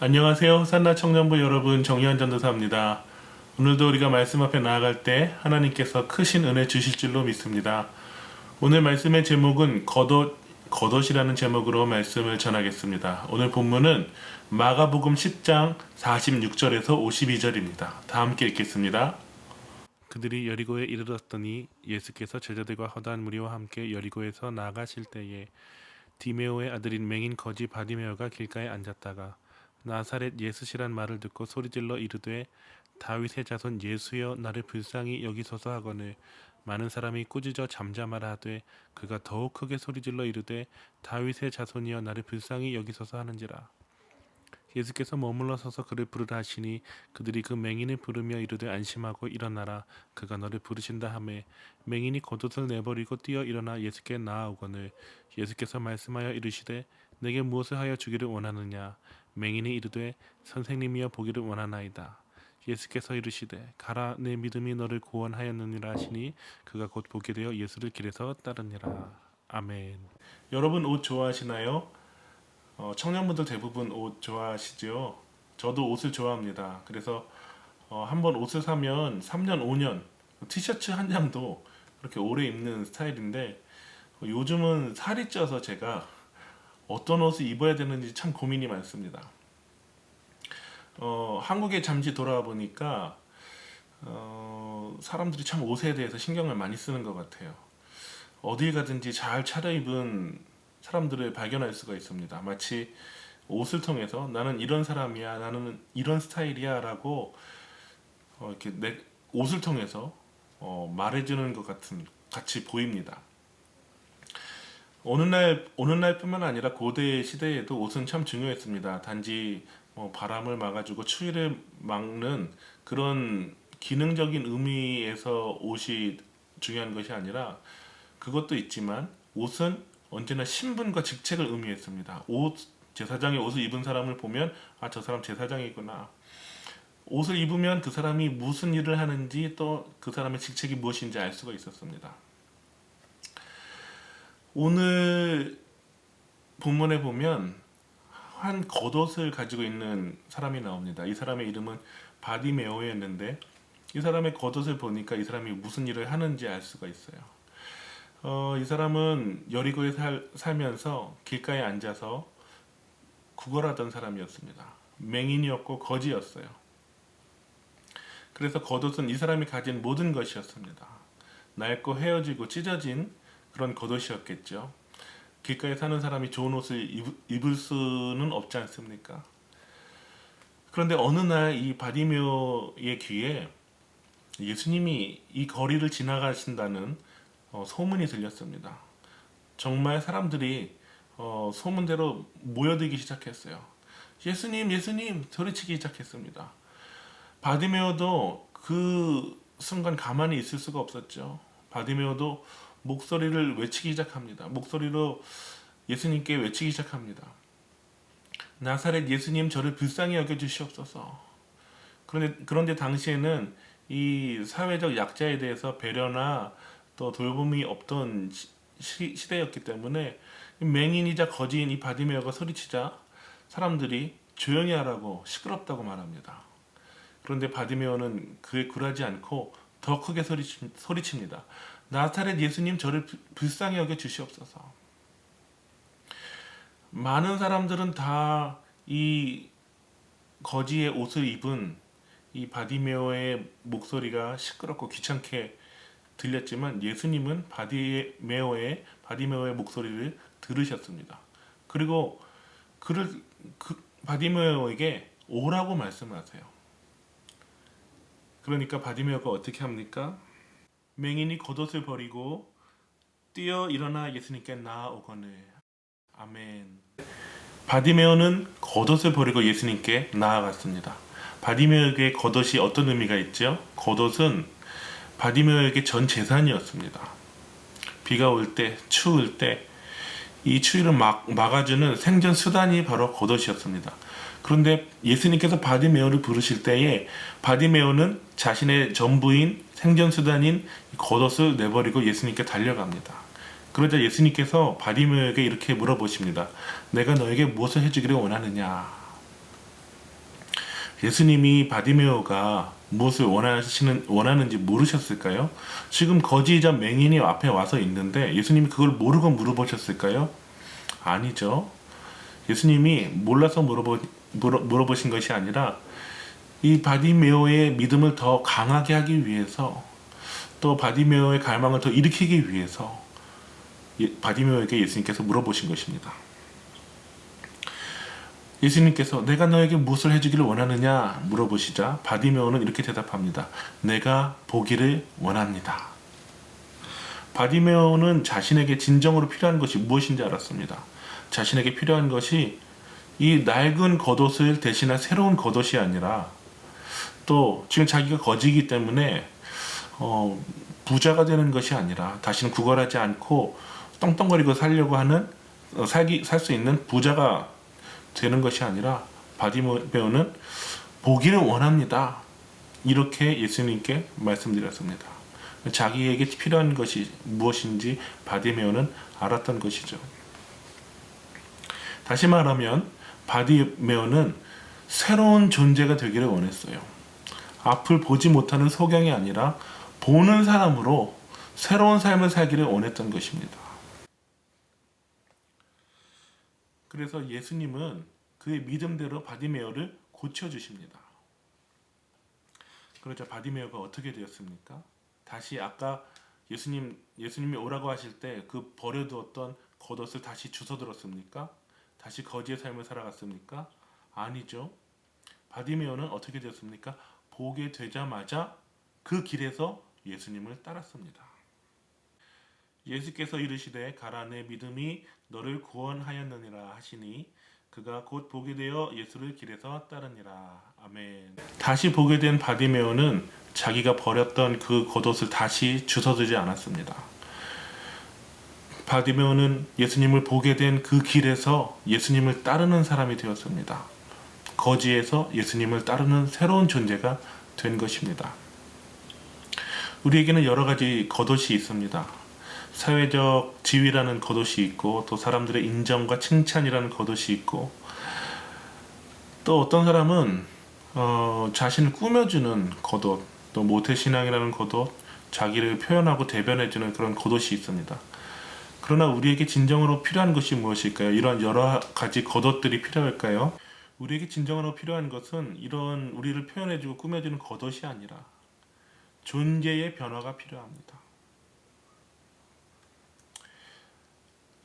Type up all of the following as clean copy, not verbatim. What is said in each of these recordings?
안녕하세요. 호산나 청년부 여러분, 정의한 전도사입니다. 오늘도 우리가 말씀 앞에 나아갈 때 하나님께서 크신 은혜 주실 줄로 믿습니다. 오늘 말씀의 제목은 겉옷이라는 제목으로 말씀을 전하겠습니다. 오늘 본문은 마가복음 10장 46절에서 52절입니다. 다 함께 읽겠습니다. 그들이 여리고에 이르렀더니 예수께서 제자들과 허다한 무리와 함께 여리고에서 나가실 때에 디메오의 아들인 맹인 거지 바디메오가 길가에 앉았다가 나사렛 예수시란 말을 듣고 소리질러 이르되 다윗의 자손 예수여 나를 불쌍히 여기소서 하거늘 많은 사람이 꾸짖어 잠잠하라 하되 그가 더욱 크게 소리질러 이르되 다윗의 자손이여 나를 불쌍히 여기소서 하는지라. 예수께서 머물러 서서 그를 부르라 하시니 그들이 그 맹인을 부르며 이르되 안심하고 일어나라 그가 너를 부르신다 하매 맹인이 겉옷을 내버리고 뛰어 일어나 예수께 나아오거늘 예수께서 말씀하여 이르시되 내게 무엇을 하여 주기를 원하느냐. 맹인이 이르되 선생님이여 보기를 원하나이다. 예수께서 이르시되 가라 내 믿음이 너를 구원하였느니라 하시니 그가 곧 보게 되어 예수를 길에서 따르니라. 아멘. 여러분 옷 좋아하시나요? 청년분들 대부분 옷 좋아하시죠? 저도 옷을 좋아합니다. 그래서 한번 옷을 사면 3년, 5년 티셔츠 한 장도 그렇게 오래 입는 스타일인데 요즘은 살이 쪄서 제가 어떤 옷을 입어야 되는지 참 고민이 많습니다. 한국에 잠시 돌아와 보니까 사람들이 참 옷에 대해서 신경을 많이 쓰는 것 같아요. 어딜 가든지 잘 차려입은 사람들을 발견할 수가 있습니다. 마치 옷을 통해서 나는 이런 사람이야, 나는 이런 스타일이야 라고 이렇게 내 옷을 통해서 말해주는 것 같이 보입니다. 오늘날뿐만 아니라 고대 시대에도 옷은 참 중요했습니다. 단지 바람을 막아주고 추위를 막는 그런 기능적인 의미에서 옷이 중요한 것이 아니라 그것도 있지만 옷은 언제나 신분과 직책을 의미했습니다. 제사장의 옷을 입은 사람을 보면 저 사람 제사장이구나. 옷을 입으면 그 사람이 무슨 일을 하는지 또 그 사람의 직책이 무엇인지 알 수가 있었습니다. 오늘 본문에 보면 한 겉옷을 가지고 있는 사람이 나옵니다. 이 사람의 이름은 바디메오였는데 이 사람의 겉옷을 보니까 이 사람이 무슨 일을 하는지 알 수가 있어요. 이 사람은 여리고에 살면서 길가에 앉아서 구걸하던 사람이었습니다. 맹인이었고 거지였어요. 그래서 겉옷은 이 사람이 가진 모든 것이었습니다. 낡고 헤어지고 찢어진 그런 겉옷이었겠죠. 길가에 사는 사람이 좋은 옷을 입을 수는 없지 않습니까? 그런데 어느 날 이 바디메오의 귀에 예수님이 이 거리를 지나가신다는 소문이 들렸습니다. 정말 사람들이 소문대로 모여들기 시작했어요. 예수님, 예수님 소리치기 시작했습니다. 바디메오도 그 순간 가만히 있을 수가 없었죠. 바디메오도 목소리를 외치기 시작합니다. 목소리로 예수님께 외치기 시작합니다. 나사렛 예수님 저를 불쌍히 여겨주시옵소서. 그런데 당시에는 이 사회적 약자에 대해서 배려나 또 돌봄이 없던 시대였기 때문에 맹인이자 거지인 이 바디메오가 소리치자 사람들이 조용히 하라고 시끄럽다고 말합니다. 그런데 바디메오는 그에 굴하지 않고 더 크게 소리칩니다. 나사렛 예수님 저를 불쌍히 여겨 주시옵소서. 많은 사람들은 다 이 거지의 옷을 입은 이 바디메오의 목소리가 시끄럽고 귀찮게 들렸지만 예수님은 바디메오의 목소리를 들으셨습니다. 그리고 바디메오에게 오라고 말씀하세요. 그러니까 바디메오가 어떻게 합니까? 맹인이 겉옷을 버리고 뛰어 일어나 예수님께 나아오거늘. 아멘. 바디메오는 겉옷을 버리고 예수님께 나아갔습니다. 바디메오에게 겉옷이 어떤 의미가 있죠? 겉옷은 바디메오에게 전 재산이었습니다. 비가 올 때, 추울 때 이 추위를 막아주는 생존 수단이 바로 겉옷이었습니다. 그런데 예수님께서 바디메오를 부르실 때에 바디메오는 자신의 전부인 생존 수단인 겉옷을 내버리고 예수님께 달려갑니다. 그러자 예수님께서 바디메오에게 이렇게 물어보십니다. 내가 너에게 무엇을 해주기를 원하느냐? 예수님이 바디메오가 무엇을 원하는지 모르셨을까요? 지금 거지이자 맹인이 앞에 와서 있는데 예수님이 그걸 모르고 물어보셨을까요? 아니죠. 예수님이 몰라서 물어보신 것이 아니라 이 바디메오의 믿음을 더 강하게 하기 위해서, 또 바디메오의 갈망을 더 일으키기 위해서 바디메오에게 예수님께서 물어보신 것입니다. 예수님께서 내가 너에게 무엇을 해주기를 원하느냐 물어보시자 바디메오는 이렇게 대답합니다. 내가 보기를 원합니다. 바디메오는 자신에게 진정으로 필요한 것이 무엇인지 알았습니다. 자신에게 필요한 것이 이 낡은 겉옷을 대신할 새로운 겉옷이 아니라, 또 지금 자기가 거지이기 때문에 부자가 되는 것이 아니라, 다시는 구걸하지 않고 떵떵거리고 살려고 하는 살 수 있는 부자가 되는 것이 아니라, 바디메오는 보기를 원합니다. 이렇게 예수님께 말씀드렸습니다. 자기에게 필요한 것이 무엇인지 바디메오는 알았던 것이죠. 다시 말하면 바디메오는 새로운 존재가 되기를 원했어요. 앞을 보지 못하는 소경이 아니라 보는 사람으로 새로운 삶을 살기를 원했던 것입니다. 그래서 예수님은 그의 믿음대로 바디메오를 고쳐주십니다. 그러자 바디메오가 어떻게 되었습니까? 다시 아까 예수님이 오라고 하실 때 그 버려두었던 겉옷을 다시 주워들었습니까? 다시 거지의 삶을 살아갔습니까? 아니죠. 바디메오는 어떻게 되었습니까? 보게 되자마자 그 길에서 예수님을 따랐습니다. 예수께서 이르시되 가라 내 믿음이 너를 구원하였느니라 하시니 그가 곧 보게 되어 예수를 길에서 따르니라. 아멘. 다시 보게 된 바디메오는 자기가 버렸던 그 겉옷을 다시 주워들지 않았습니다. 바디메오는 예수님을 보게 된 그 길에서 예수님을 따르는 사람이 되었습니다. 거지에서 예수님을 따르는 새로운 존재가 된 것입니다. 우리에게는 여러 가지 겉옷이 있습니다. 사회적 지위라는 겉옷이 있고, 또 사람들의 인정과 칭찬이라는 겉옷이 있고, 또 어떤 사람은 자신을 꾸며주는 겉옷, 또 모태신앙이라는 겉옷, 자기를 표현하고 대변해주는 그런 겉옷이 있습니다. 그러나 우리에게 진정으로 필요한 것이 무엇일까요? 이런 여러 가지 겉옷들이 필요할까요? 우리에게 진정으로 필요한 것은 이런 우리를 표현해주고 꾸며주는 겉옷이 아니라 존재의 변화가 필요합니다.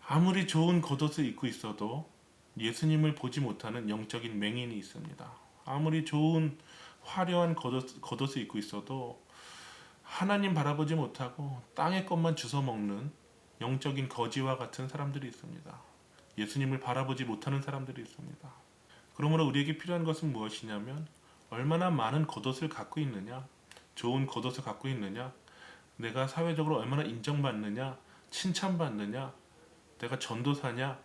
아무리 좋은 겉옷을 입고 있어도 예수님을 보지 못하는 영적인 맹인이 있습니다. 아무리 좋은 화려한 겉옷을 입고 있어도 하나님 바라보지 못하고 땅의 것만 주워 먹는 영적인 거지와 같은 사람들이 있습니다. 예수님을 바라보지 못하는 사람들이 있습니다. 그러므로 우리에게 필요한 것은 무엇이냐면, 얼마나 많은 겉옷을 갖고 있느냐, 좋은 겉옷을 갖고 있느냐, 내가 사회적으로 얼마나 인정받느냐, 칭찬받느냐, 내가 전도사냐,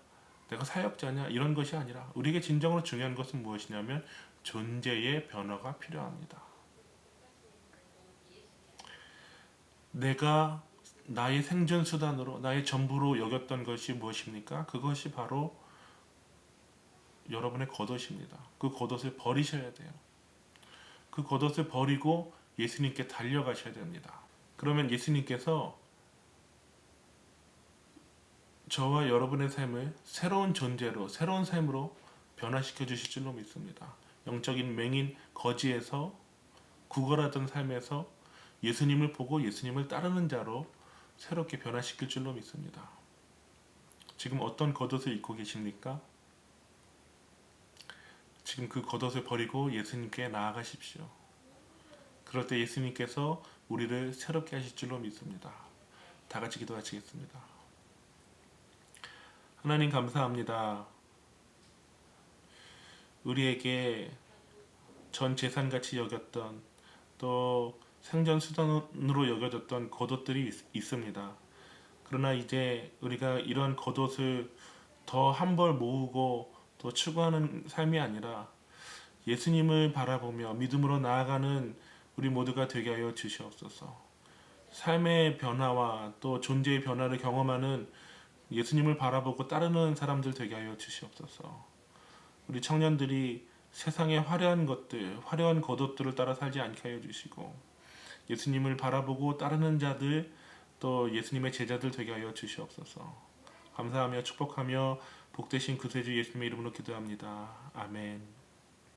내가 사역자냐, 이런 것이 아니라 우리에게 진정으로 중요한 것은 무엇이냐면 존재의 변화가 필요합니다. 내가 나의 생존수단으로, 나의 전부로 여겼던 것이 무엇입니까? 그것이 바로 여러분의 겉옷입니다. 그 겉옷을 버리셔야 돼요. 그 겉옷을 버리고 예수님께 달려가셔야 됩니다. 그러면 예수님께서 저와 여러분의 삶을 새로운 존재로, 새로운 삶으로 변화시켜 주실 줄로 믿습니다. 영적인 맹인 거지에서, 구걸하던 삶에서 예수님을 보고 예수님을 따르는 자로 새롭게 변화시킬 줄로 믿습니다. 지금 어떤 겉옷을 입고 계십니까? 지금 그 겉옷을 버리고 예수님께 나아가십시오. 그럴 때 예수님께서 우리를 새롭게 하실 줄로 믿습니다. 다 같이 기도하시겠습니다. 하나님 감사합니다. 우리에게 전 재산같이 여겼던, 또 생존수단으로 여겨졌던 겉옷들이 있습니다. 그러나 이제 우리가 이런 겉옷을 더 한 벌 모으고 또 추구하는 삶이 아니라 예수님을 바라보며 믿음으로 나아가는 우리 모두가 되게 하여 주시옵소서. 삶의 변화와 또 존재의 변화를 경험하는 예수님을 바라보고 따르는 사람들 되게 하여 주시옵소서. 우리 청년들이 세상의 화려한 것들, 화려한 겉옷들을 따라 살지 않게 하여 주시고 예수님을 바라보고 따르는 자들, 또 예수님의 제자들 되게 하여 주시옵소서. 감사하며 축복하며 복되신 구세주 예수님의 이름으로 기도합니다. 아멘.